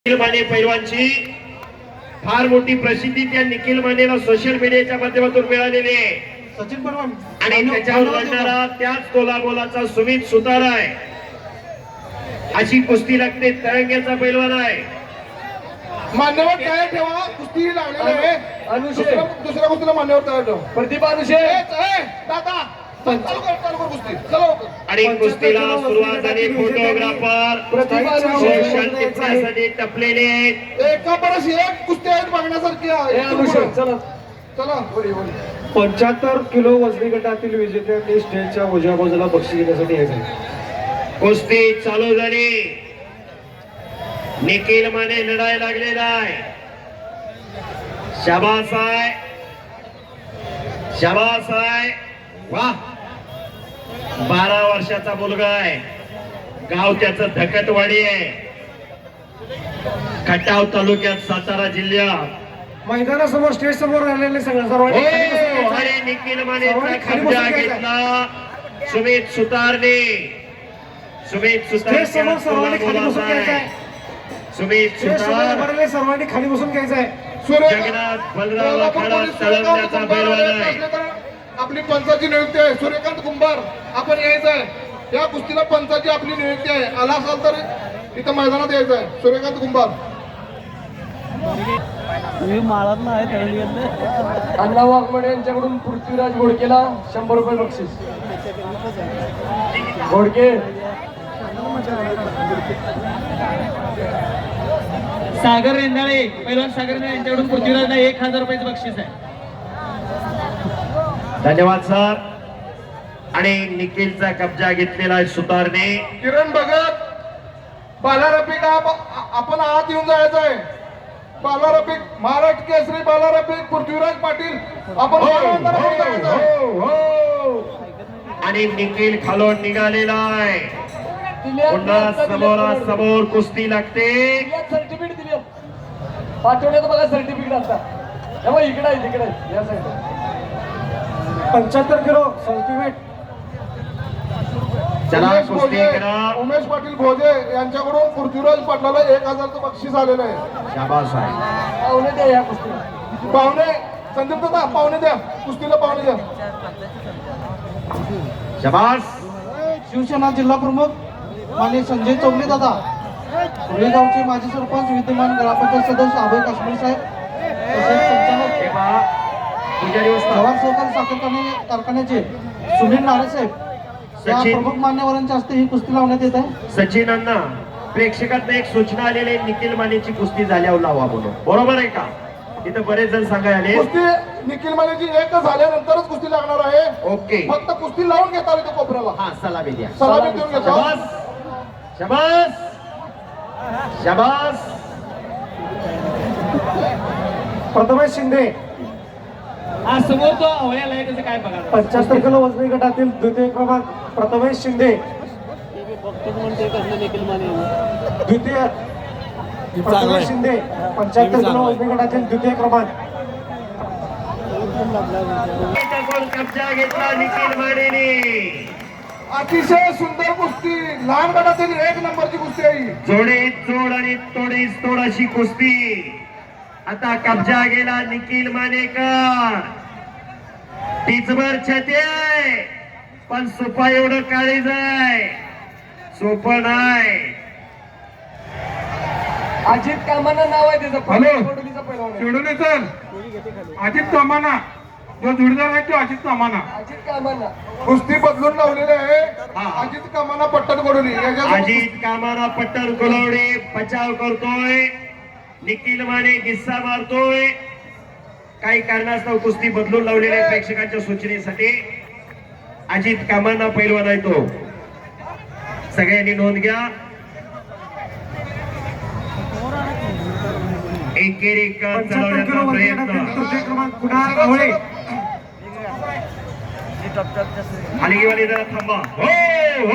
निखिल माने पैलवानची फार मोठी प्रसिद्धी त्या निखिल मानेला सोशल मीडियाच्या माध्यमातून मिळालेली आहे. सचिन परवान आणि त्याच्यावर लढणारा त्याच तोलामोलाचा सुमित सुतार आहे. अशी कुस्ती लागते. तरंग्याचा पैलवान आहे. मान्यवर तयार ठेवा. कुस्ती लागलेली आहे. दुसऱ्या कुस्तीला मान्यवर तयार ठेवा. प्रतिभा अनुषे दादा चालू कर कुस्ती. चला आणि कुस्तीला सुरुवात झाली. फोटोग्राफर सोशल मीडियासाठी टपलेले आहेत. एका परस एक कुस्ती आहेत बघण्यासारखी आहे. अनुषे चला चला 75 किलो वजनी गटातील विजेत्यांनी स्टेजच्या उजव्या बाजूला बक्षीस घेण्यासाठी यायचं. कुस्ती चालू झाली. निखिल माने लढायला लागलेला आहे. शाबास आहे, शाबास आहे. वाह, 12 वर्षाचा मुलगा आहे. गाव त्याचं धकटवाडी आहे. खटाव तालुक्यात, सातारा जिल्ह्यात. मैदानासमोर स्टेज समोर राहिलेले सगळं सर्वांनी अरे निखिल मानेचा कब्जा घेतला सुमित सुतारने. सुमित सुतार समोर सर्वांनी खाली बसून घ्यायचं आहे. सुमित सुतार सर्वांनी खाली बसून घ्यायचं आहे. जगन्नाथ बलराव आखाडा तळमण्याचा पैलवान आहे. आपली पंचाची नियुक्ती आहे. सूर्यकांत कुंभार आपण यायचं आहे. या कुस्तीला पंचाची आपली नियुक्ती आहे. आला असाल तर इथं मैदानात यायचं आहे. सूर्यकांत कुंभार अण्णा वाघमोडे यांच्याकडून पृथ्वीराज घोडकेला 100 रुपये बक्षीस. घोडके सागर रेंदाळे पैलवान सागर रेंदाळे यांच्याकडून पृथ्वीराजला 1000 रुपयाचं बक्षीस आहे. धन्यवाद सर. आणि निखिलचा कब्जा घेतलेला आहे सुतारने. किरण भगत बाला रफिक आपण आत येऊन जायचं आहे. बाला रफिक महाराष्ट्र केसरी बाला रफिक पृथ्वीराज पाटील आपण जायचं आहे. आणि निखिल खालून निघालेला आहे. पुन्हा समोरासमोर कुस्ती लागते. सर्टिफिकेट दिली पाठवण्याचं बघा. सर्टिफिकेट आता तेव्हा इकडे आहे तिकडे या साईड 75 किलो सर्टिफिकेट. चला कुस्ती करा. उमेश पाटील भोजे यांच्याकडून पृथ्वीराज पाटलाला 1000चं बक्षीस आलेलं आहे. शाबास आहे. पाहुणे द्या या कुस्तीला. पाहुणे संदीप दादा पाहुणे द्या. कुस्तीला पाहुणे द्या. शाबास. शिवसेना जिल्हा प्रमुख माननीय संजय चौगले दादा, गावचे माजी सरपंच, विद्यमान ग्रामपंचायत सदस्य अभय काश्मीर साहेब, तसेच संचालक पवार सहकारी साखर कारखान्याचे सुनील नारे साहेब या प्रमुख मान्यवरांच्या हस्ते ही कुस्ती लावण्यात येत आहे. सचिन अण्णा, प्रेक्षकांना एक सूचना आलेली आहे. निखिल मानेची कुस्ती झाल्यावर लावा म्हणून. बरोबर आहे का? इथं बरेच जण सांगायला आले. कुस्ती निखिल मानेची एक झाल्यानंतरच कुस्ती लागणार आहे. ओके. फक्त कुस्ती लावून घेता येतो कोपऱ्याला. हा, सलामी द्या. सलामी देऊन घेतो. शाबास, शाबास, शाबास. प्रथमेश शिंदे हा समोर तो आवळ्याला आहे त्याचं काय बघा. 75 किलो वजनी गटातील द्वितीय क्रमांक प्रथमेश शिंदे. द्वितीय प्रथमेश शिंदे 75 किलो वजनी गटातील द्वितीय क्रमांक. कब्जा घेतला निखिल मानेने. अतिशय सुंदर कुस्ती. लहान गटातील 1 नंबरची कुस्ती आहे. जोडे जोड आणि तोडीस तोड अशी कुस्ती. आता कब्जा गेला निखिल मानेकर. टीचभर छते आहे पण सोपा एवढं काळीज आहे. सोपं नाही. अजित कामाना नाव आहे त्याचं. हॅलो. पैलवान चिडून चल. अजित कामाना जो जोडीदार आहे तो अजित कामाना. अजित कामाना कुस्ती बदलून लावलेली आहे. हा. अजित कामाना पट्टन गोडवली. अजित कामाला पट्टन गुलवडे बचाव करतोय. निखिल माने गिस्सा मारतोय. काही कारणास्तव कुस्ती बदलून लावलेल्या प्रेक्षकांच्या सूचनेसाठी. अजित कामांना पैलवान आहे तो. सगळ्यांनी नोंद घ्या. एकेरी चालवण्याचा प्रयत्न. तृतीय क्रमांक कुणाल आवळे. हलगीवाली जरा थांबा. हो हो